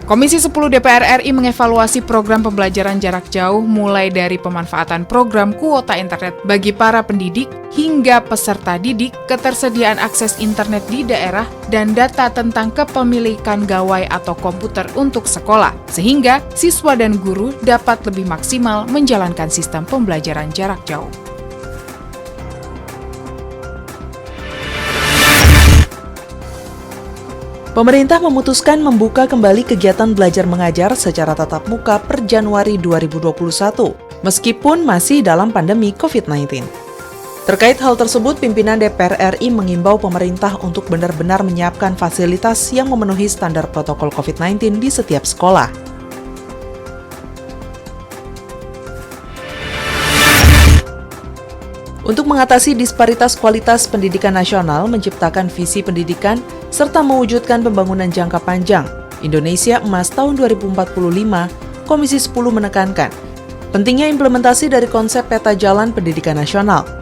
Komisi 10 DPR RI mengevaluasi program pembelajaran jarak jauh mulai dari pemanfaatan program kuota internet bagi para pendidik hingga peserta didik, ketersediaan akses internet di daerah, dan data tentang kepemilikan gawai atau komputer untuk sekolah, sehingga siswa dan guru dapat lebih maksimal menjalankan sistem pembelajaran jarak jauh. Pemerintah memutuskan membuka kembali kegiatan belajar mengajar secara tatap muka per Januari 2021, meskipun masih dalam pandemi COVID-19. Terkait hal tersebut, pimpinan DPR RI mengimbau pemerintah untuk benar-benar menyiapkan fasilitas yang memenuhi standar protokol COVID-19 di setiap sekolah. Untuk mengatasi disparitas kualitas pendidikan nasional, menciptakan visi pendidikan, serta mewujudkan pembangunan jangka panjang, Indonesia Emas tahun 2045, Komisi 10 menekankan pentingnya implementasi dari konsep peta jalan pendidikan nasional.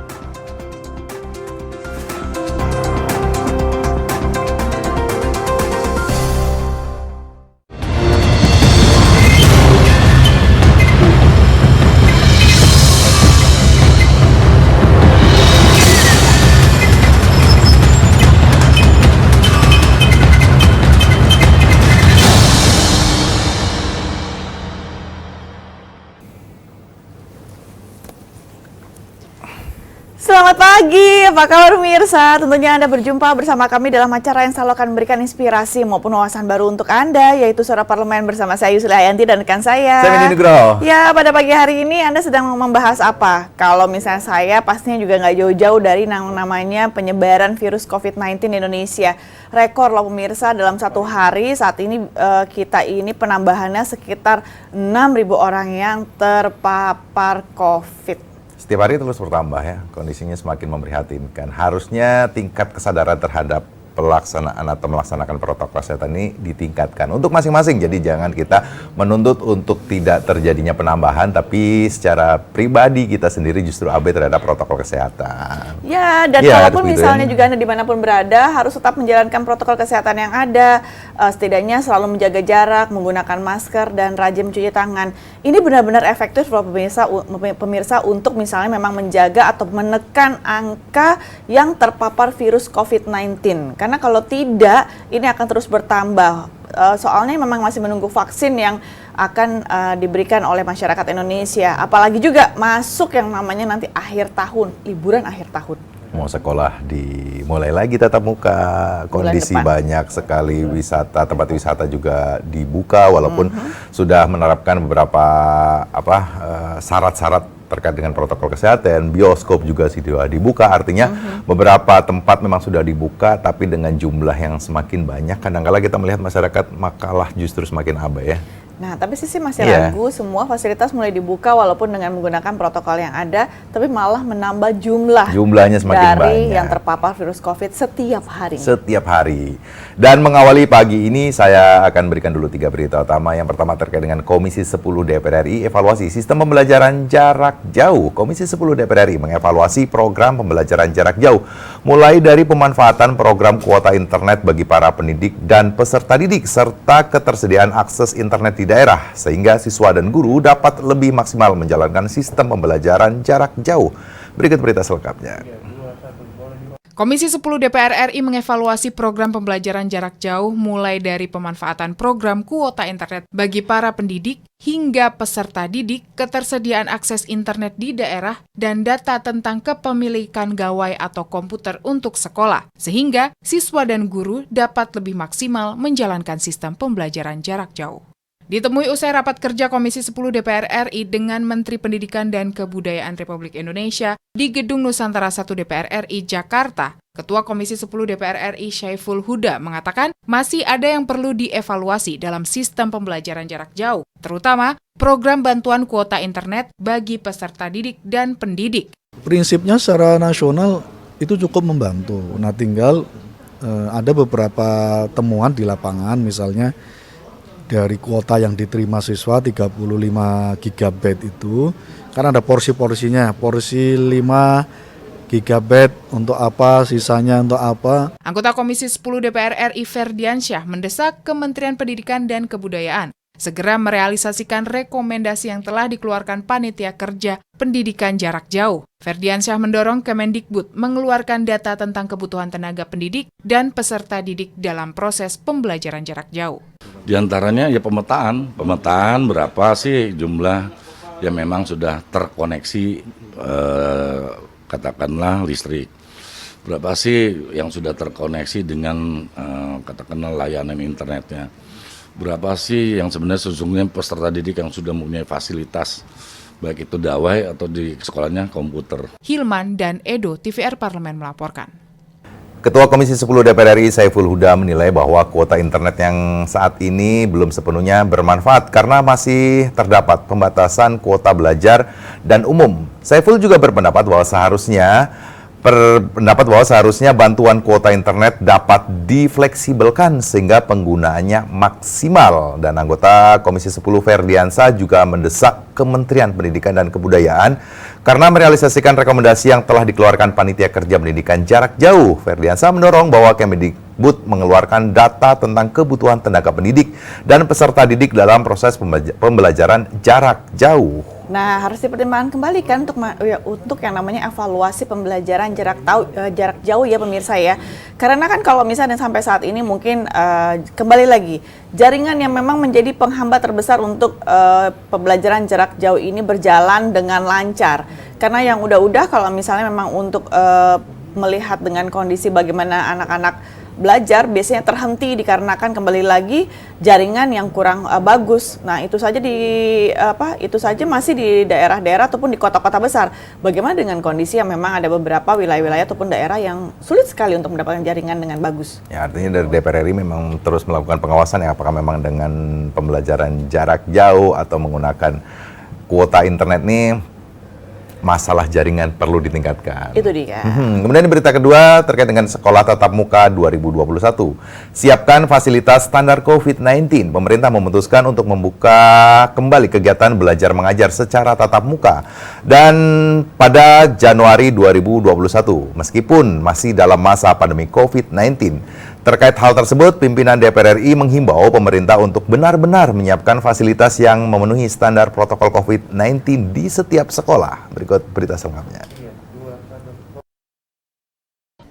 Selamat pagi, apa kabar pemirsa? Tentunya Anda berjumpa bersama kami dalam acara yang selalu akan memberikan inspirasi maupun wawasan baru untuk Anda, yaitu Suara Parlemen bersama saya Yusli Hayanti dan rekan saya. Saya Windy Nugroho. Ya, pada pagi hari ini Anda sedang membahas apa? Kalau misalnya saya pastinya juga nggak jauh-jauh dari namanya penyebaran virus COVID-19 di Indonesia. Rekor loh pemirsa, dalam satu hari saat ini kita ini penambahannya sekitar 6.000 orang yang terpapar COVID. Setiap hari terus bertambah ya, kondisinya semakin memprihatinkan. Harusnya tingkat kesadaran terhadap pelaksanaan atau melaksanakan protokol kesehatan ini ditingkatkan untuk masing-masing. Jadi jangan kita menuntut untuk tidak terjadinya penambahan, tapi secara pribadi kita sendiri justru abai terhadap protokol kesehatan. Ya, dan kalaupun misalnya juga Anda dimanapun berada, harus tetap menjalankan protokol kesehatan yang ada. Setidaknya selalu menjaga jarak, menggunakan masker, dan rajin mencuci tangan. Ini benar-benar efektif loh pemirsa untuk misalnya memang menjaga atau menekan angka yang terpapar virus COVID-19. Karena kalau tidak, ini akan terus bertambah. Soalnya memang masih menunggu vaksin yang akan diberikan oleh masyarakat Indonesia. Apalagi juga masuk yang namanya nanti akhir tahun, liburan akhir tahun. Mau sekolah dimulai lagi tatap muka, kondisi banyak sekali wisata, tempat wisata juga dibuka walaupun sudah menerapkan beberapa syarat-syarat terkait dengan protokol kesehatan. Bioskop juga sudah dibuka, artinya beberapa tempat memang sudah dibuka, tapi dengan jumlah yang semakin banyak, kadang-kala kita melihat masyarakat makalah justru semakin abai ya. Nah, tapi sisi masih ragu, semua fasilitas mulai dibuka walaupun dengan menggunakan protokol yang ada, tapi malah menambah jumlahnya semakin dari banyak yang terpapar virus COVID setiap hari. Setiap hari. Dan mengawali pagi ini, saya akan berikan dulu 3 berita utama. Yang pertama terkait dengan Komisi 10 DPR RI, evaluasi sistem pembelajaran jarak jauh. Komisi 10 DPR RI mengevaluasi program pembelajaran jarak jauh, mulai dari pemanfaatan program kuota internet bagi para pendidik dan peserta didik, serta ketersediaan akses internet di daerah, sehingga siswa dan guru dapat lebih maksimal menjalankan sistem pembelajaran jarak jauh. Berikut berita selengkapnya. Komisi 10 DPR RI mengevaluasi program pembelajaran jarak jauh mulai dari pemanfaatan program kuota internet bagi para pendidik hingga peserta didik, ketersediaan akses internet di daerah, dan data tentang kepemilikan gawai atau komputer untuk sekolah, sehingga siswa dan guru dapat lebih maksimal menjalankan sistem pembelajaran jarak jauh. Ditemui usai rapat kerja Komisi 10 DPR RI dengan Menteri Pendidikan dan Kebudayaan Republik Indonesia di Gedung Nusantara 1 DPR RI Jakarta, Ketua Komisi 10 DPR RI Syaiful Huda mengatakan masih ada yang perlu dievaluasi dalam sistem pembelajaran jarak jauh, terutama program bantuan kuota internet bagi peserta didik dan pendidik. Prinsipnya secara nasional itu cukup membantu. Nah, tinggal ada beberapa temuan di lapangan, misalnya dari kuota yang diterima siswa 35 GB itu, karena ada porsi-porsinya, porsi 5 gigabyte untuk apa, sisanya untuk apa. Anggota Komisi 10 DPR RI Ferdiansyah mendesak Kementerian Pendidikan dan Kebudayaan segera merealisasikan rekomendasi yang telah dikeluarkan Panitia Kerja Pendidikan Jarak Jauh. Ferdiansyah mendorong Kemendikbud mengeluarkan data tentang kebutuhan tenaga pendidik dan peserta didik dalam proses pembelajaran jarak jauh. Di antaranya ya pemetaan berapa sih jumlah yang memang sudah terkoneksi katakanlah listrik, berapa sih yang sudah terkoneksi dengan katakanlah layanan internetnya, berapa sih yang sebenarnya sesungguhnya peserta didik yang sudah mempunyai fasilitas baik itu dawai atau di sekolahnya komputer. Hilman dan Edo, TVR Parlemen melaporkan. Ketua Komisi 10 DPR RI Saiful Huda menilai bahwa kuota internet yang saat ini belum sepenuhnya bermanfaat karena masih terdapat pembatasan kuota belajar dan umum. Saiful juga berpendapat bahwa seharusnya bantuan kuota internet dapat difleksibelkan sehingga penggunaannya maksimal. Dan anggota Komisi 10 Ferdiansyah juga mendesak Kementerian Pendidikan dan Kebudayaan karena merealisasikan rekomendasi yang telah dikeluarkan Panitia Kerja Pendidikan Jarak Jauh. Ferdiansyah mendorong bahwa Kemendikbud mengeluarkan data tentang kebutuhan tenaga pendidik dan peserta didik dalam proses pembelajaran jarak jauh. Nah, harus dipertimbangkan kembali kan untuk yang namanya evaluasi pembelajaran jarak jauh ya pemirsa ya. Karena kan kalau misalnya sampai saat ini mungkin kembali lagi jaringan yang memang menjadi penghambat terbesar untuk pembelajaran jarak jauh ini berjalan dengan lancar. Karena yang udah-udah kalau misalnya memang untuk melihat dengan kondisi bagaimana anak-anak belajar biasanya terhenti dikarenakan kembali lagi jaringan yang kurang bagus. Nah, itu saja masih di daerah-daerah ataupun di kota-kota besar. Bagaimana dengan kondisi yang memang ada beberapa wilayah-wilayah ataupun daerah yang sulit sekali untuk mendapatkan jaringan dengan bagus? Ya, artinya dari DPR RI memang terus melakukan pengawasan ya, apakah memang dengan pembelajaran jarak jauh atau menggunakan kuota internet nih masalah jaringan perlu ditingkatkan. Itu dia. Kemudian berita kedua terkait dengan sekolah tatap muka 2021. Siapkan fasilitas standar COVID-19. Pemerintah memutuskan untuk membuka kembali kegiatan belajar mengajar secara tatap muka dan pada Januari 2021 meskipun masih dalam masa pandemi COVID-19. Terkait hal tersebut, pimpinan DPR RI menghimbau pemerintah untuk benar-benar menyiapkan fasilitas yang memenuhi standar protokol COVID-19 di setiap sekolah. Berikut berita selengkapnya.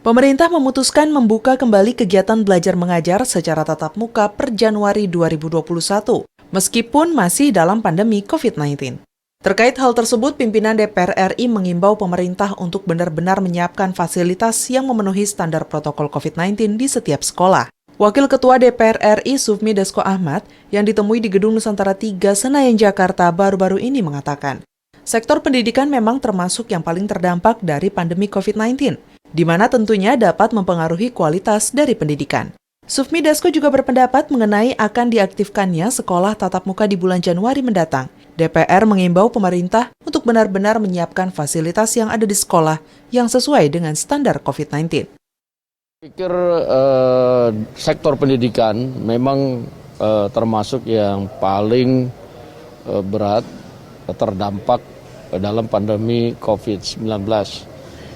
Pemerintah memutuskan membuka kembali kegiatan belajar mengajar secara tatap muka per Januari 2021, meskipun masih dalam pandemi COVID-19. Terkait hal tersebut, pimpinan DPR RI mengimbau pemerintah untuk benar-benar menyiapkan fasilitas yang memenuhi standar protokol COVID-19 di setiap sekolah. Wakil Ketua DPR RI Sufmi Dasko Ahmad yang ditemui di Gedung Nusantara 3 Senayan, Jakarta baru-baru ini mengatakan, sektor pendidikan memang termasuk yang paling terdampak dari pandemi COVID-19, di mana tentunya dapat mempengaruhi kualitas dari pendidikan. Sufmi Dasko juga berpendapat mengenai akan diaktifkannya sekolah tatap muka di bulan Januari mendatang. DPR mengimbau pemerintah untuk benar-benar menyiapkan fasilitas yang ada di sekolah yang sesuai dengan standar COVID-19. Pikir sektor pendidikan memang termasuk yang paling berat terdampak dalam pandemi COVID-19.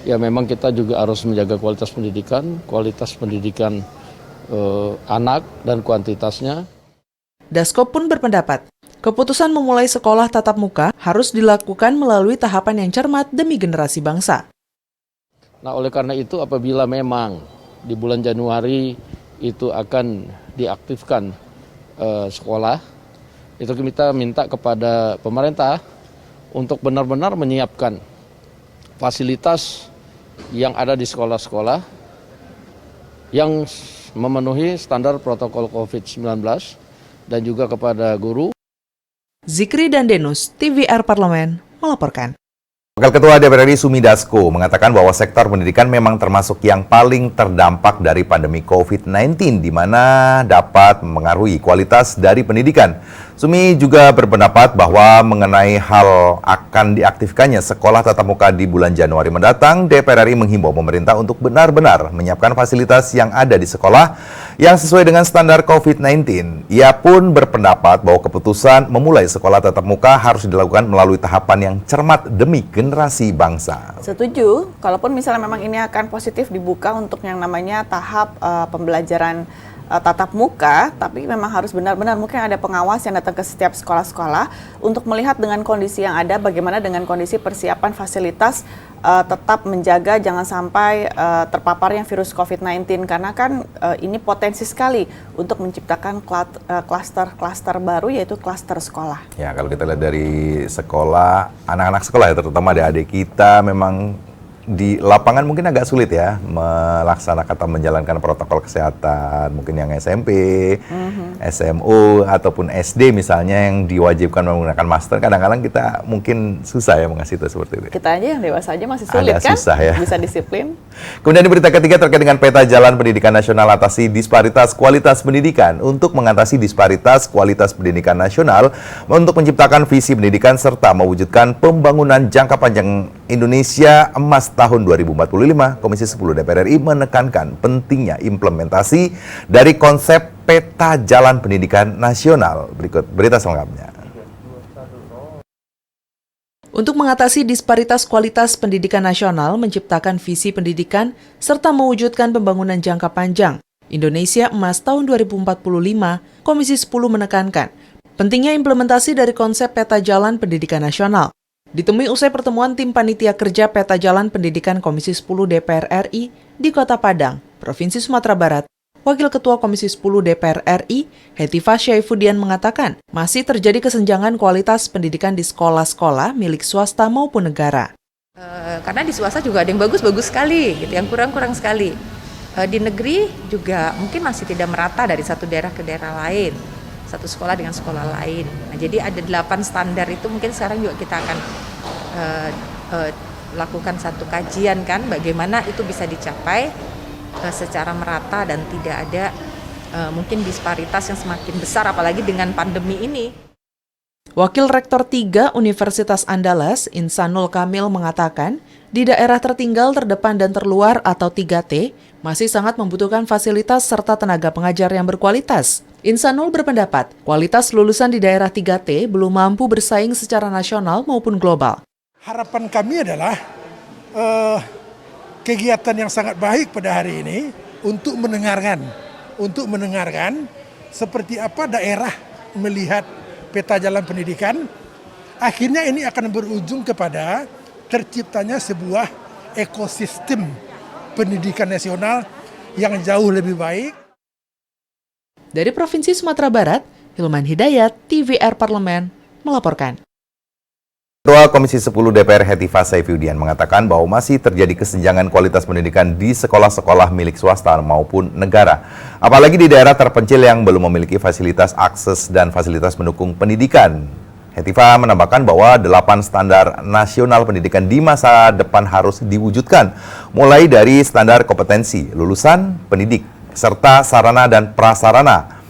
Ya memang kita juga harus menjaga kualitas pendidikan anak dan kuantitasnya. Dasko pun berpendapat, keputusan memulai sekolah tatap muka harus dilakukan melalui tahapan yang cermat demi generasi bangsa. Nah, oleh karena itu apabila memang di bulan Januari itu akan diaktifkan sekolah, itu kita minta kepada pemerintah untuk benar-benar menyiapkan fasilitas yang ada di sekolah-sekolah yang memenuhi standar protokol COVID-19 dan juga kepada guru. Zikri dan Denus, TVR Parlemen, melaporkan. Wakil Ketua DPR RI Sufmi Dasko mengatakan bahwa sektor pendidikan memang termasuk yang paling terdampak dari pandemi COVID-19, di mana dapat mempengaruhi kualitas dari pendidikan. Sufmi juga berpendapat bahwa mengenai hal akan diaktifkannya sekolah tatap muka di bulan Januari mendatang, DPR RI menghimbau pemerintah untuk benar-benar menyiapkan fasilitas yang ada di sekolah yang sesuai dengan standar COVID-19. Ia pun berpendapat bahwa keputusan memulai sekolah tatap muka harus dilakukan melalui tahapan yang cermat demi generasi bangsa. Setuju, kalaupun misalnya memang ini akan positif dibuka untuk yang namanya tahap pembelajaran tatap muka, tapi memang harus benar-benar mungkin ada pengawas yang datang ke setiap sekolah-sekolah untuk melihat dengan kondisi yang ada, bagaimana dengan kondisi persiapan fasilitas tetap menjaga jangan sampai terpapar yang virus COVID-19, karena kan ini potensi sekali untuk menciptakan klaster baru, yaitu klaster sekolah. Ya, kalau kita lihat dari sekolah, anak-anak sekolah ya, terutama adik-adik kita memang di lapangan mungkin agak sulit ya melaksanakan atau menjalankan protokol kesehatan. Mungkin yang SMP, SMU ataupun SD misalnya yang diwajibkan menggunakan masker, kadang-kadang kita mungkin susah ya mengasih itu seperti itu. Kita aja yang dewasa aja masih sulit agak kan? susah ya. Bisa disiplin. Kemudian di berita ketiga terkait dengan peta jalan pendidikan nasional atasi disparitas kualitas pendidikan. Untuk mengatasi disparitas kualitas pendidikan nasional, untuk menciptakan visi pendidikan serta mewujudkan pembangunan jangka panjang Indonesia Emas tahun 2045, Komisi 10 DPR RI menekankan pentingnya implementasi dari konsep peta jalan pendidikan nasional. Berikut berita selengkapnya. Untuk mengatasi disparitas kualitas pendidikan nasional, menciptakan visi pendidikan, serta mewujudkan pembangunan jangka panjang Indonesia Emas tahun 2045, Komisi 10 menekankan pentingnya implementasi dari konsep peta jalan pendidikan nasional. Ditemui usai pertemuan tim panitia kerja peta jalan pendidikan Komisi 10 DPR RI di Kota Padang, Provinsi Sumatera Barat, Wakil Ketua Komisi 10 DPR RI, Hetifah Syaifuddin mengatakan, masih terjadi kesenjangan kualitas pendidikan di sekolah-sekolah milik swasta maupun negara. Karena di swasta juga ada yang bagus-bagus sekali, gitu, yang kurang-kurang sekali. Di negeri juga mungkin masih tidak merata dari satu daerah ke daerah lain, satu sekolah dengan sekolah lain. Nah, jadi ada 8 standar itu mungkin sekarang juga kita akan lakukan satu kajian kan, bagaimana itu bisa dicapai secara merata dan tidak ada mungkin disparitas yang semakin besar apalagi dengan pandemi ini. Wakil Rektor 3 Universitas Andalas, Insanul Kamil mengatakan, di daerah tertinggal, terdepan, dan terluar atau 3T masih sangat membutuhkan fasilitas serta tenaga pengajar yang berkualitas. Insanul berpendapat, kualitas lulusan di daerah 3T belum mampu bersaing secara nasional maupun global. Harapan kami adalah kegiatan yang sangat baik pada hari ini untuk mendengarkan seperti apa daerah melihat peta jalan pendidikan. Akhirnya ini akan berujung kepada terciptanya sebuah ekosistem pendidikan nasional yang jauh lebih baik. Dari Provinsi Sumatera Barat, Hilman Hidayat, TVR Parlemen, melaporkan. Ketua Komisi 10 DPR Hetifah Syaifuddin mengatakan bahwa masih terjadi kesenjangan kualitas pendidikan di sekolah-sekolah milik swasta maupun negara. Apalagi di daerah terpencil yang belum memiliki fasilitas akses dan fasilitas mendukung pendidikan. Hetifah menambahkan bahwa 8 standar nasional pendidikan di masa depan harus diwujudkan, mulai dari standar kompetensi, lulusan, pendidik, serta sarana dan prasarana.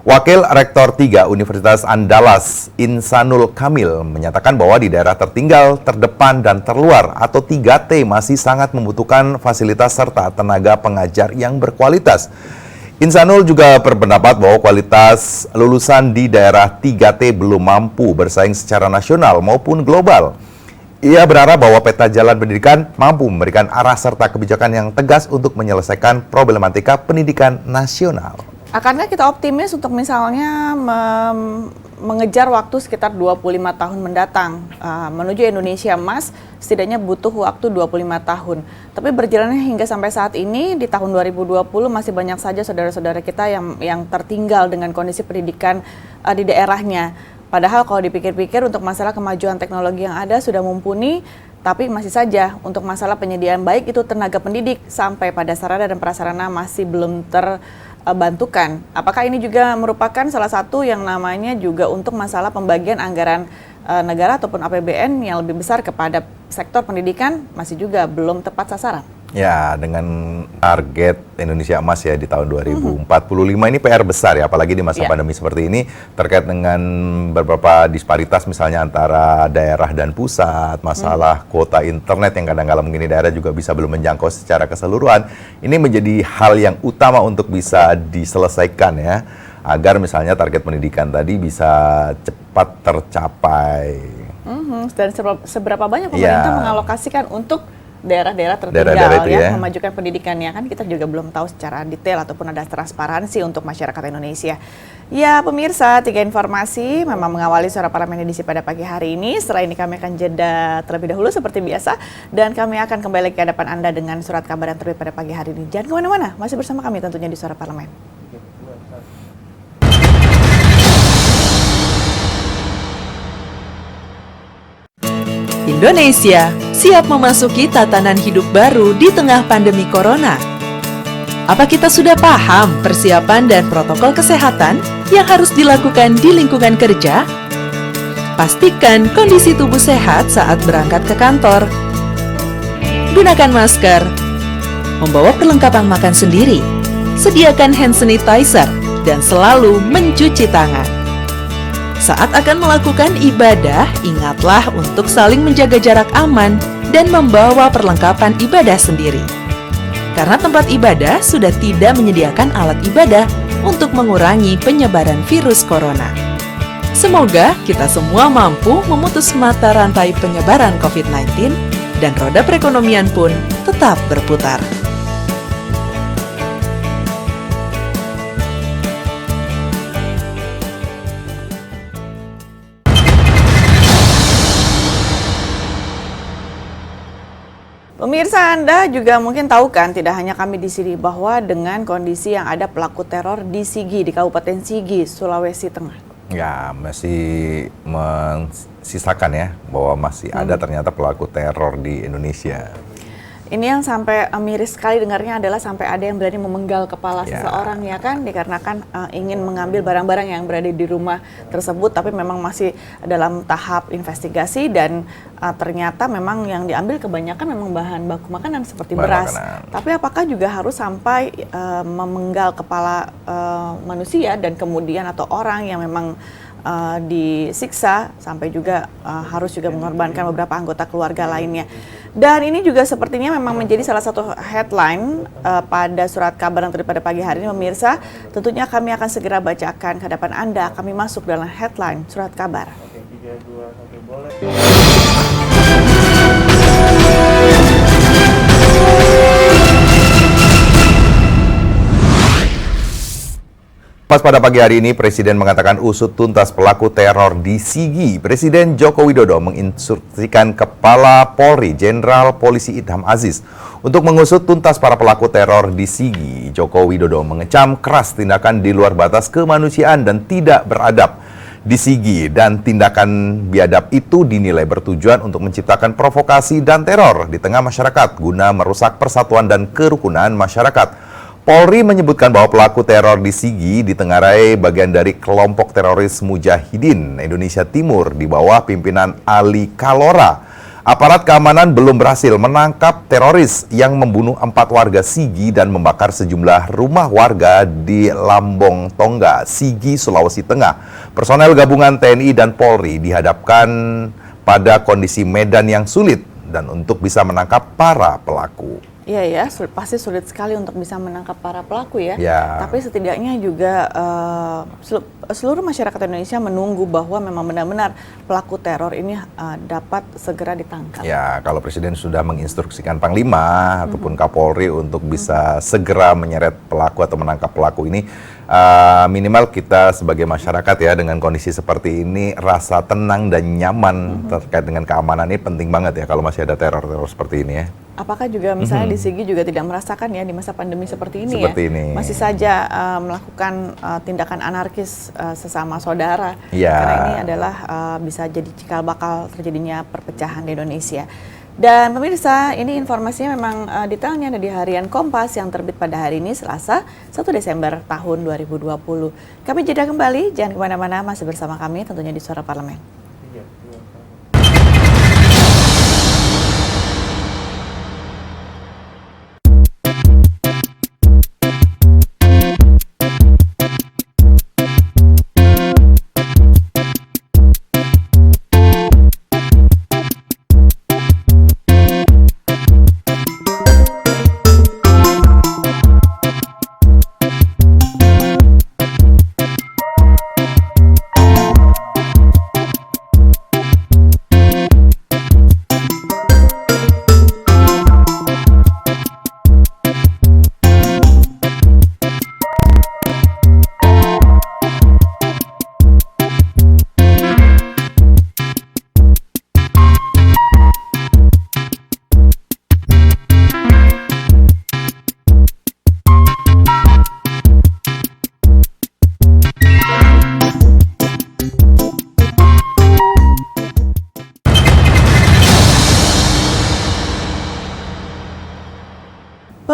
Wakil Rektor 3 Universitas Andalas, Insanul Kamil, menyatakan bahwa di daerah tertinggal, terdepan, dan terluar atau 3T masih sangat membutuhkan fasilitas serta tenaga pengajar yang berkualitas. Insanul juga berpendapat bahwa kualitas lulusan di daerah 3T belum mampu bersaing secara nasional maupun global. Ia berharap bahwa peta jalan pendidikan mampu memberikan arah serta kebijakan yang tegas untuk menyelesaikan problematika pendidikan nasional. Akankah kita optimis untuk misalnya mengejar waktu sekitar 25 tahun mendatang menuju Indonesia Emas, setidaknya butuh waktu 25 tahun. Tapi berjalannya hingga sampai saat ini di tahun 2020 masih banyak saja saudara-saudara kita yang tertinggal dengan kondisi pendidikan di daerahnya. Padahal kalau dipikir-pikir untuk masalah kemajuan teknologi yang ada sudah mumpuni, tapi masih saja untuk masalah penyediaan baik itu tenaga pendidik sampai pada sarana dan prasarana masih belum terbantukan. Apakah ini juga merupakan salah satu yang namanya juga untuk masalah pembagian anggaran negara ataupun APBN yang lebih besar kepada sektor pendidikan masih juga belum tepat sasaran? Ya, dengan target Indonesia Emas ya di tahun 2045 ini PR besar ya, apalagi di masa pandemi seperti ini terkait dengan beberapa disparitas misalnya antara daerah dan pusat, masalah kuota internet yang kadang-kala mungkin di daerah juga bisa belum menjangkau secara keseluruhan. Ini menjadi hal yang utama untuk bisa diselesaikan ya, agar misalnya target pendidikan tadi bisa cepat tercapai. Dan seberapa banyak pemerintah mengalokasikan untuk daerah-daerah tertinggal Daerah-daerah itu ya, memajukan pendidikannya, kan kita juga belum tahu secara detail ataupun ada transparansi untuk masyarakat Indonesia. Ya pemirsa, 3 informasi memang mengawali Suara Parlemen edisi pada pagi hari ini. Setelah ini kami akan jeda terlebih dahulu seperti biasa, dan kami akan kembali ke hadapan Anda dengan surat kabar yang terbit pada pagi hari ini. Jangan kemana-mana, masih bersama kami tentunya di Suara Parlemen. Indonesia siap memasuki tatanan hidup baru di tengah pandemi corona. Apa kita sudah paham persiapan dan protokol kesehatan yang harus dilakukan di lingkungan kerja? Pastikan kondisi tubuh sehat saat berangkat ke kantor. Gunakan masker. Membawa perlengkapan makan sendiri. Sediakan hand sanitizer dan selalu mencuci tangan. Saat akan melakukan ibadah, ingatlah untuk saling menjaga jarak aman dan membawa perlengkapan ibadah sendiri. Karena tempat ibadah sudah tidak menyediakan alat ibadah untuk mengurangi penyebaran virus corona. Semoga kita semua mampu memutus mata rantai penyebaran COVID-19 dan roda perekonomian pun tetap berputar. Pemirsa, Anda juga mungkin tahu kan, tidak hanya kami di sini, bahwa dengan kondisi yang ada pelaku teror di Sigi, di Kabupaten Sigi, Sulawesi Tengah. Ya, masih mensisakan ya bahwa masih ada ternyata pelaku teror di Indonesia. Ini yang sampai miris sekali dengarnya adalah sampai ada yang berani memenggal kepala seseorang ya kan, dikarenakan ingin mengambil barang-barang yang berada di rumah tersebut, tapi memang masih dalam tahap investigasi dan ternyata memang yang diambil kebanyakan memang bahan baku makanan seperti beras. Tapi apakah juga harus sampai memenggal kepala manusia dan kemudian atau orang yang memang disiksa sampai juga harus juga mengorbankan beberapa anggota keluarga lainnya. Dan ini juga sepertinya memang menjadi salah satu headline pada surat kabar yang terbit pada pagi hari ini, pemirsa. Tentunya kami akan segera bacakan ke hadapan Anda. Kami masuk dalam headline surat kabar. Oke, 3, 2, 1, boleh. Pas pada pagi hari ini, Presiden mengatakan usut tuntas pelaku teror di Sigi. Presiden Joko Widodo menginstruksikan Kepala Polri, Jenderal Polisi Idham Aziz, untuk mengusut tuntas para pelaku teror di Sigi. Joko Widodo mengecam keras tindakan di luar batas kemanusiaan dan tidak beradab di Sigi, dan tindakan biadab itu dinilai bertujuan untuk menciptakan provokasi dan teror di tengah masyarakat guna merusak persatuan dan kerukunan masyarakat. Polri menyebutkan bahwa pelaku teror di Sigi ditengarai bagian dari kelompok teroris Mujahidin Indonesia Timur di bawah pimpinan Ali Kalora. Aparat keamanan belum berhasil menangkap teroris yang membunuh 4 warga Sigi dan membakar sejumlah rumah warga di Lambong Tongga, Sigi, Sulawesi Tengah. Personel gabungan TNI dan Polri dihadapkan pada kondisi medan yang sulit dan untuk bisa menangkap para pelaku. Iya ya, pasti sulit sekali untuk bisa menangkap para pelaku ya. Tapi setidaknya juga seluruh masyarakat Indonesia menunggu bahwa memang benar-benar pelaku teror ini dapat segera ditangkap. Ya, kalau Presiden sudah menginstruksikan Panglima ataupun Kapolri untuk bisa segera menyeret pelaku atau menangkap pelaku ini, minimal kita sebagai masyarakat ya dengan kondisi seperti ini rasa tenang dan nyaman terkait dengan keamanan ini penting banget ya kalau masih ada teror-teror seperti ini ya. Apakah juga misalnya di Sigi juga tidak merasakan ya di masa pandemi seperti ini ya? Masih saja melakukan tindakan anarkis sesama saudara. Karena ini adalah bisa jadi cikal bakal terjadinya perpecahan di Indonesia. Dan pemirsa, ini informasinya memang detailnya ada di harian Kompas yang terbit pada hari ini Selasa 1 Desember tahun 2020. Kami jeda kembali, jangan kemana-mana, masih bersama kami tentunya di Suara Parlemen.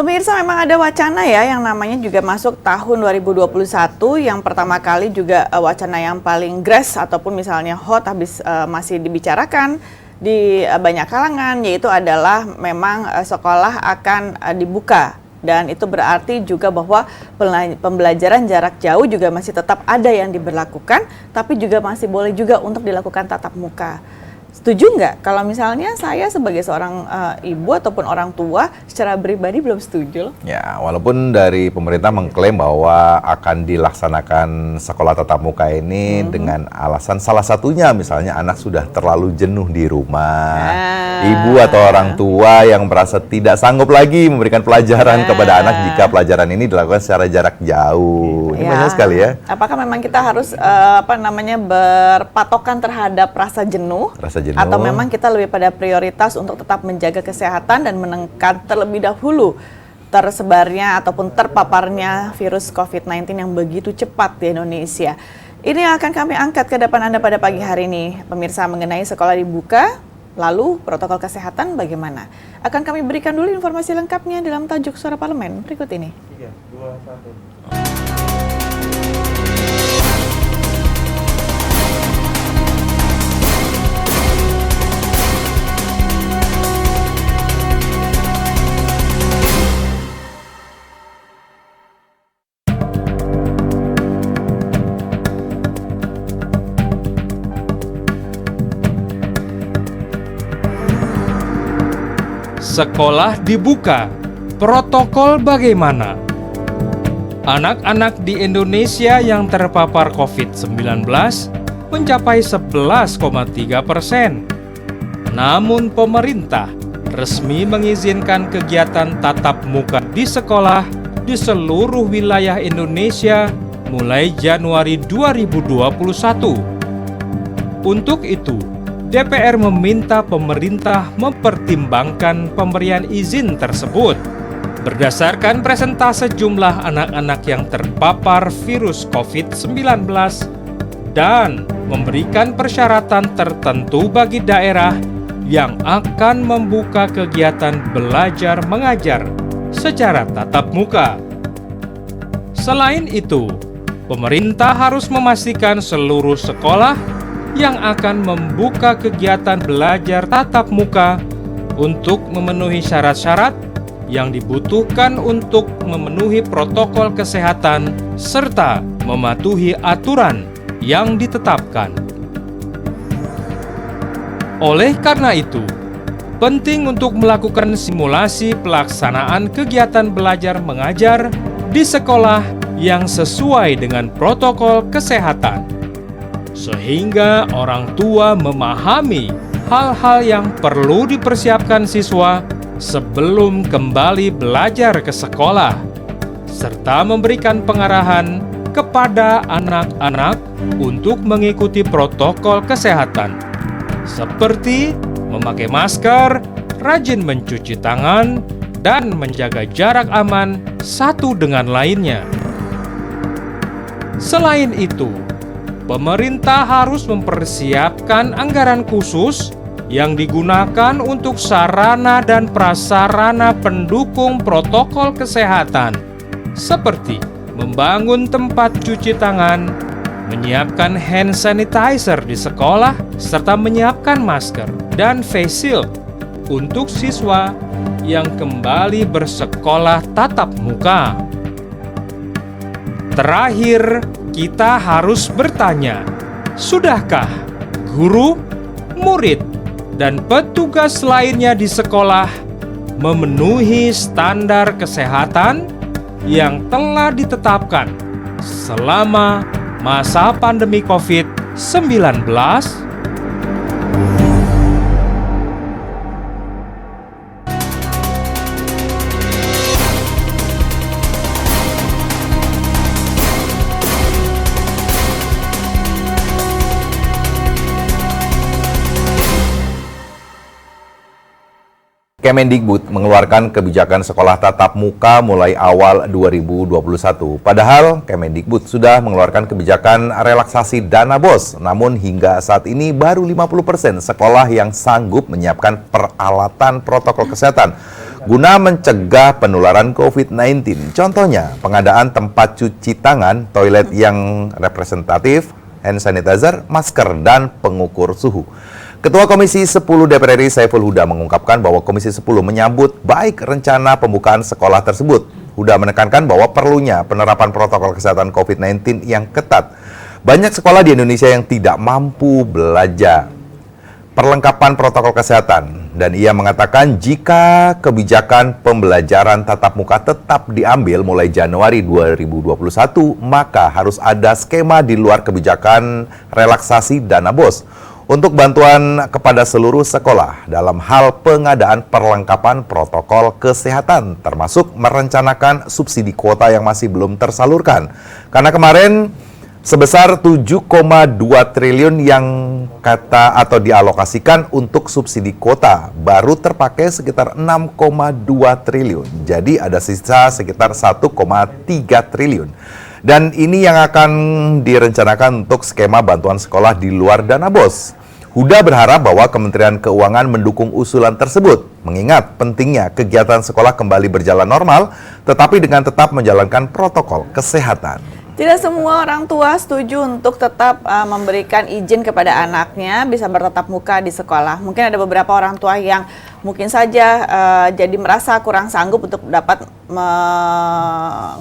Pemirsa, memang ada wacana ya yang namanya juga masuk tahun 2021 yang pertama kali juga wacana yang paling gres ataupun misalnya hot masih dibicarakan di banyak kalangan, yaitu adalah memang sekolah akan dibuka. Dan itu berarti juga bahwa pembelajaran jarak jauh juga masih tetap ada yang diberlakukan, tapi juga masih boleh juga untuk dilakukan tatap muka. Setuju nggak kalau misalnya saya sebagai seorang ibu ataupun orang tua secara pribadi belum setuju loh? Ya, walaupun dari pemerintah mengklaim bahwa akan dilaksanakan sekolah tatap muka ini dengan alasan salah satunya misalnya anak sudah terlalu jenuh di rumah, ibu atau orang tua yang merasa tidak sanggup lagi memberikan pelajaran kepada anak jika pelajaran ini dilakukan secara jarak jauh. Ini banyak sekali ya. Apakah memang kita harus berpatokan terhadap rasa jenuh? Atau memang kita lebih pada prioritas untuk tetap menjaga kesehatan dan menekan terlebih dahulu tersebarnya ataupun terpaparnya virus COVID-19 yang begitu cepat di Indonesia. Ini yang akan kami angkat ke depan Anda pada pagi hari ini, pemirsa, mengenai sekolah dibuka, lalu protokol kesehatan bagaimana. Akan kami berikan dulu informasi lengkapnya dalam tajuk Suara Parlemen berikut ini. 3, 2, 1. Sekolah dibuka, protokol bagaimana? Anak-anak di Indonesia yang terpapar COVID-19 mencapai 11,3%. Namun pemerintah resmi mengizinkan kegiatan tatap muka di sekolah di seluruh wilayah Indonesia mulai Januari 2021. Untuk itu, DPR meminta pemerintah mempertimbangkan pemberian izin tersebut berdasarkan presentase jumlah anak-anak yang terpapar virus COVID-19 dan memberikan persyaratan tertentu bagi daerah yang akan membuka kegiatan belajar mengajar secara tatap muka. Selain itu, pemerintah harus memastikan seluruh sekolah yang akan membuka kegiatan belajar tatap muka untuk memenuhi syarat-syarat yang dibutuhkan untuk memenuhi protokol kesehatan serta mematuhi aturan yang ditetapkan. Oleh karena itu, penting untuk melakukan simulasi pelaksanaan kegiatan belajar mengajar di sekolah yang sesuai dengan protokol kesehatan, sehingga orang tua memahami hal-hal yang perlu dipersiapkan siswa sebelum kembali belajar ke sekolah, serta memberikan pengarahan kepada anak-anak untuk mengikuti protokol kesehatan, seperti memakai masker, rajin mencuci tangan, dan menjaga jarak aman satu dengan lainnya. Selain itu, pemerintah harus mempersiapkan anggaran khusus yang digunakan untuk sarana dan prasarana pendukung protokol kesehatan, seperti membangun tempat cuci tangan, menyiapkan hand sanitizer di sekolah, serta menyiapkan masker dan face shield untuk siswa yang kembali bersekolah tatap muka. Terakhir, kita harus bertanya, sudahkah guru, murid, dan petugas lainnya di sekolah memenuhi standar kesehatan yang telah ditetapkan selama masa pandemi COVID-19? Kemendikbud mengeluarkan kebijakan sekolah tatap muka mulai awal 2021. Padahal Kemendikbud sudah mengeluarkan kebijakan relaksasi dana BOS. Namun hingga saat ini baru 50% sekolah yang sanggup menyiapkan peralatan protokol kesehatan. guna mencegah penularan COVID-19. Contohnya, pengadaan tempat cuci tangan, toilet yang representatif, hand sanitizer, masker, dan pengukur suhu. Ketua Komisi 10 DPR RI Saiful Huda mengungkapkan bahwa Komisi 10 menyambut baik rencana pembukaan sekolah tersebut. Huda menekankan bahwa perlunya penerapan protokol kesehatan COVID-19 yang ketat. Banyak sekolah di Indonesia yang tidak mampu belajar perlengkapan protokol kesehatan, dan ia mengatakan jika kebijakan pembelajaran tatap muka tetap diambil mulai Januari 2021, maka harus ada skema di luar kebijakan relaksasi dana BOS untuk bantuan kepada seluruh sekolah dalam hal pengadaan perlengkapan protokol kesehatan, termasuk merencanakan subsidi kuota yang masih belum tersalurkan. Karena kemarin sebesar 7,2 triliun yang dialokasikan untuk subsidi kuota, baru terpakai sekitar 6,2 triliun. Jadi ada sisa sekitar 1,3 triliun. Dan ini yang akan direncanakan untuk skema bantuan sekolah di luar dana BOS. Huda berharap bahwa Kementerian Keuangan mendukung usulan tersebut, mengingat pentingnya kegiatan sekolah kembali berjalan normal, tetapi dengan tetap menjalankan protokol kesehatan. Tidak semua orang tua setuju untuk tetap memberikan izin kepada anaknya bisa bertatap muka di sekolah. Mungkin ada beberapa orang tua yang mungkin saja jadi merasa kurang sanggup untuk dapat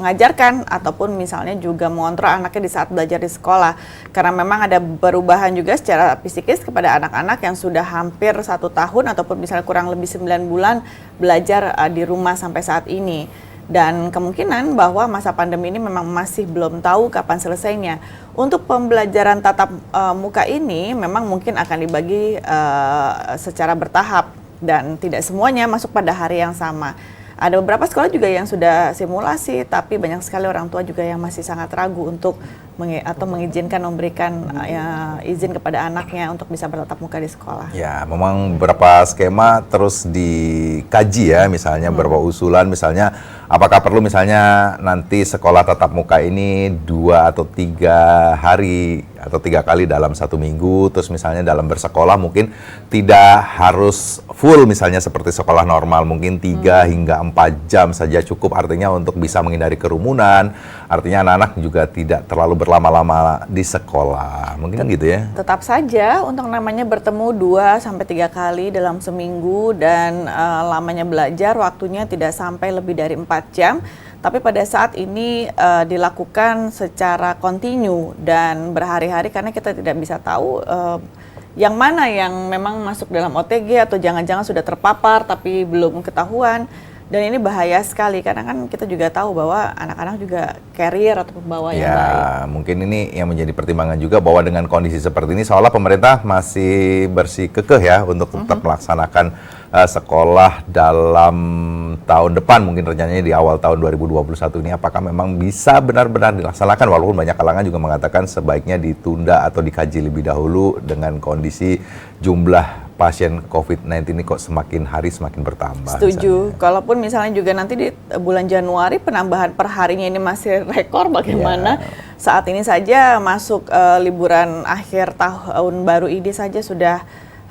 mengajarkan ataupun misalnya juga mengontrol anaknya di saat belajar di sekolah. Karena memang ada perubahan juga secara psikis kepada anak-anak yang sudah hampir 1 tahun ataupun misalnya kurang lebih 9 bulan belajar di rumah sampai saat ini. Dan kemungkinan bahwa masa pandemi ini memang masih belum tahu kapan selesainya. Untuk pembelajaran tatap muka ini memang mungkin akan dibagi secara bertahap dan tidak semuanya masuk pada hari yang sama. Ada beberapa sekolah juga yang sudah simulasi, tapi banyak sekali orang tua juga yang masih sangat ragu untuk mengizinkan memberikan izin kepada anaknya untuk bisa bertatap muka di sekolah. Ya, memang beberapa skema terus dikaji ya, misalnya beberapa usulan, misalnya apakah perlu misalnya nanti sekolah tatap muka ini 2 atau 3 hari atau 3 kali dalam 1 minggu, terus misalnya dalam bersekolah mungkin tidak harus full misalnya seperti sekolah normal, mungkin 3 hingga 4 jam saja cukup, artinya untuk bisa menghindari kerumunan, artinya anak-anak juga tidak terlalu berlama-lama di sekolah, mungkin kan gitu ya. Tetap saja untuk namanya bertemu 2-3 kali dalam seminggu dan lamanya belajar waktunya tidak sampai lebih dari 4 jam. Tapi pada saat ini dilakukan secara kontinu dan berhari-hari karena kita tidak bisa tahu yang mana yang memang masuk dalam OTG atau jangan-jangan sudah terpapar tapi belum ketahuan. Dan ini bahaya sekali karena kan kita juga tahu bahwa anak-anak juga carrier atau pembawa yang baik. Ya, mungkin ini yang menjadi pertimbangan juga bahwa dengan kondisi seperti ini seolah pemerintah masih bersikukuh ya untuk tetap melaksanakan sekolah dalam tahun depan, mungkin rencananya di awal tahun 2021 ini. Apakah memang bisa benar-benar dilaksanakan, walaupun banyak kalangan juga mengatakan sebaiknya ditunda atau dikaji lebih dahulu dengan kondisi jumlah pasien COVID-19 ini kok semakin hari semakin bertambah. Setuju. Misalnya. Kalaupun misalnya juga nanti di bulan Januari penambahan per harinya ini masih rekor, bagaimana saat ini saja masuk liburan akhir tahun baru ini saja sudah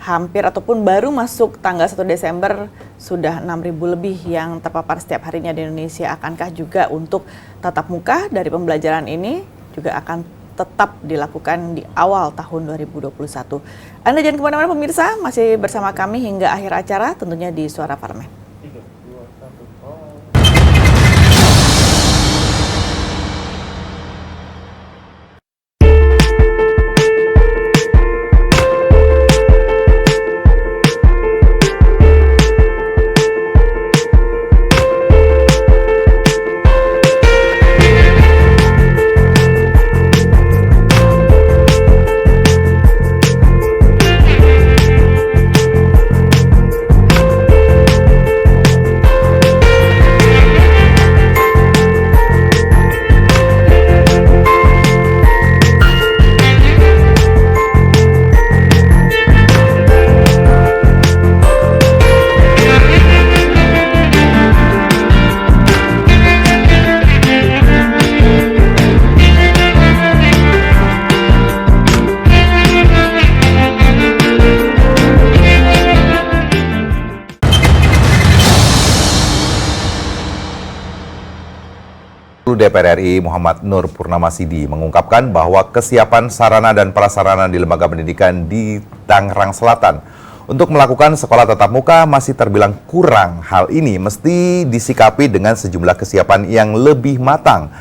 hampir ataupun baru masuk tanggal 1 Desember sudah 6.000 lebih yang terpapar setiap harinya di Indonesia. Akankah juga untuk tatap muka dari pembelajaran ini juga akan tetap dilakukan di awal tahun 2021. Anda jangan kemana-mana pemirsa, masih bersama kami hingga akhir acara tentunya di Suara Parlemen. DPR RI Muhammad Nur Purnamasidi mengungkapkan bahwa kesiapan sarana dan prasarana di lembaga pendidikan di Tangerang Selatan untuk melakukan sekolah tatap muka masih terbilang kurang. Hal ini mesti disikapi dengan sejumlah kesiapan yang lebih matang.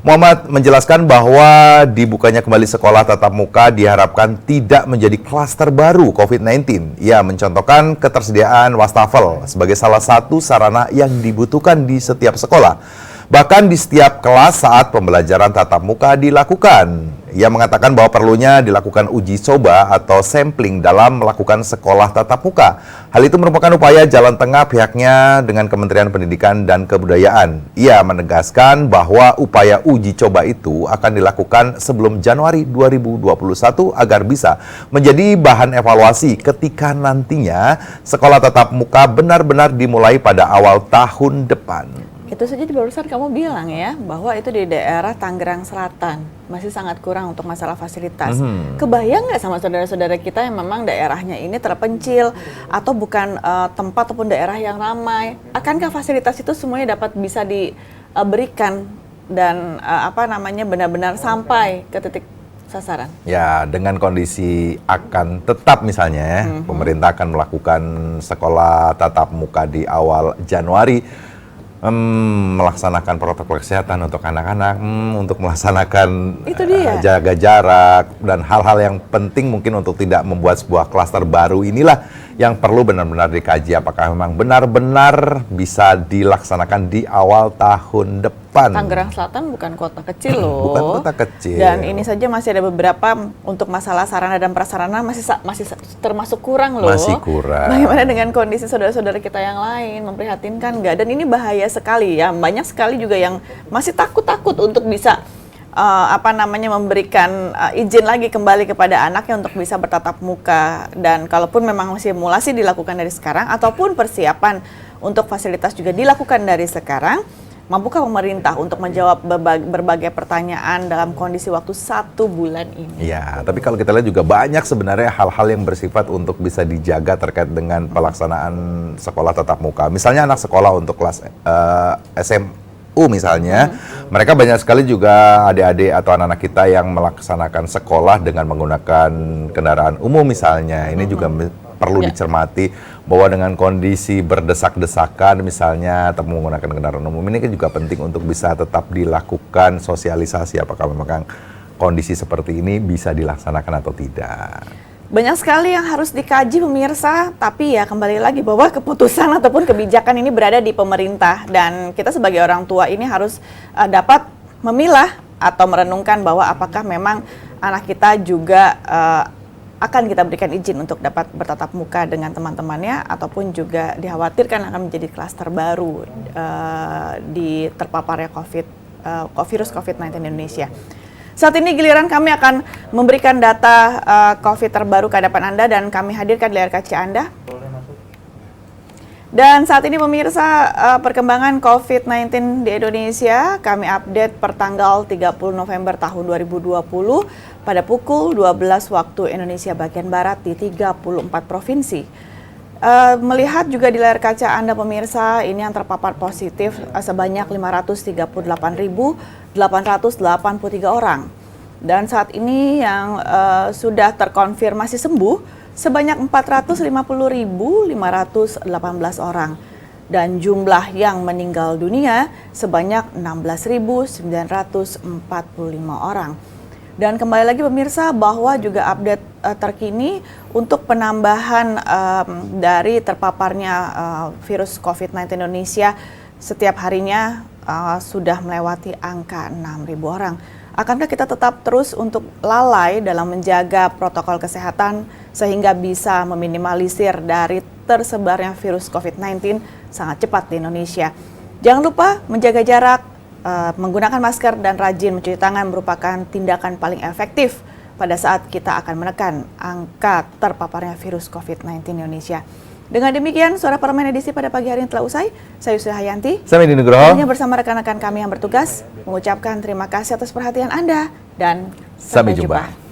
Muhammad menjelaskan bahwa dibukanya kembali sekolah tatap muka diharapkan tidak menjadi klaster baru COVID-19. Ia mencontohkan ketersediaan wastafel sebagai salah satu sarana yang dibutuhkan di setiap sekolah, bahkan di setiap kelas saat pembelajaran tatap muka dilakukan. Ia mengatakan bahwa perlunya dilakukan uji coba atau sampling dalam melakukan sekolah tatap muka. Hal itu merupakan upaya jalan tengah pihaknya dengan Kementerian Pendidikan dan Kebudayaan. Ia menegaskan bahwa upaya uji coba itu akan dilakukan sebelum Januari 2021 agar bisa menjadi bahan evaluasi ketika nantinya sekolah tatap muka benar-benar dimulai pada awal tahun depan. Itu saja di barusan kamu bilang ya, bahwa itu di daerah Tangerang Selatan masih sangat kurang untuk masalah fasilitas. Kebayang nggak sama saudara-saudara kita yang memang daerahnya ini terpencil atau bukan tempat ataupun daerah yang ramai? Akankah fasilitas itu semuanya dapat bisa diberikan dan benar-benar sampai ke titik sasaran? Ya, dengan kondisi akan tetap misalnya pemerintah akan melakukan sekolah tatap muka di awal Januari, melaksanakan protokol kesehatan untuk anak-anak, untuk melaksanakan jaga jarak, dan hal-hal yang penting mungkin untuk tidak membuat sebuah klaster baru inilah yang perlu benar-benar dikaji apakah memang benar-benar bisa dilaksanakan di awal tahun depan. Tangerang Selatan bukan kota kecil loh. Bukan kota kecil. Dan ini saja masih ada beberapa untuk masalah sarana dan prasarana masih termasuk kurang loh. Masih kurang. Bagaimana dengan kondisi saudara-saudara kita yang lain? Memprihatinkan nggak? Dan ini bahaya sekali ya. Banyak sekali juga yang masih takut-takut untuk bisa memberikan izin lagi kembali kepada anaknya untuk bisa bertatap muka. Dan kalaupun memang simulasi dilakukan dari sekarang ataupun persiapan untuk fasilitas juga dilakukan dari sekarang, mampukah pemerintah untuk menjawab berbagai pertanyaan dalam kondisi waktu 1 bulan ini? Ya, tapi kalau kita lihat juga banyak sebenarnya hal-hal yang bersifat untuk bisa dijaga terkait dengan pelaksanaan sekolah tatap muka. Misalnya anak sekolah untuk kelas SMU misalnya, mereka banyak sekali juga adik-adik atau anak-anak kita yang melaksanakan sekolah dengan menggunakan kendaraan umum misalnya. Ini juga perlu dicermati bahwa dengan kondisi berdesak-desakan misalnya atau menggunakan kendaraan umum ini kan juga penting untuk bisa tetap dilakukan sosialisasi apakah memang kondisi seperti ini bisa dilaksanakan atau tidak. Banyak sekali yang harus dikaji pemirsa, tapi ya kembali lagi bahwa keputusan ataupun kebijakan ini berada di pemerintah dan kita sebagai orang tua ini harus dapat memilah atau merenungkan bahwa apakah memang anak kita juga akan kita berikan izin untuk dapat bertatap muka dengan teman-temannya ataupun juga dikhawatirkan akan menjadi klaster baru di terpaparnya virus COVID-19 Indonesia. Saat ini giliran kami akan memberikan data COVID terbaru ke hadapan Anda dan kami hadirkan di layar kaca Anda. Dan saat ini pemirsa, perkembangan COVID-19 di Indonesia kami update per tanggal 30 November tahun 2020 pada pukul 12 waktu Indonesia bagian Barat di 34 provinsi. Melihat juga di layar kaca Anda pemirsa, ini yang terpapar positif sebanyak 538.883 orang. Dan saat ini yang sudah terkonfirmasi sembuh sebanyak 450.518 orang. Dan jumlah yang meninggal dunia sebanyak 16.945 orang. Dan kembali lagi pemirsa bahwa juga update terkini untuk penambahan dari terpaparnya virus COVID-19 Indonesia setiap harinya sudah melewati angka 6.000 orang. Akankah kita tetap terus untuk lalai dalam menjaga protokol kesehatan sehingga bisa meminimalisir dari tersebarnya virus COVID-19 sangat cepat di Indonesia? Jangan lupa menjaga jarak, menggunakan masker dan rajin mencuci tangan merupakan tindakan paling efektif pada saat kita akan menekan angka terpaparnya virus COVID-19 Indonesia. Dengan demikian, Suara Parlemen edisi pada pagi hari ini telah usai. Saya Yusri Hayanti. Saya Medi Nugroho. Hanya bersama rekan-rekan kami yang bertugas mengucapkan terima kasih atas perhatian Anda dan sampai jumpa.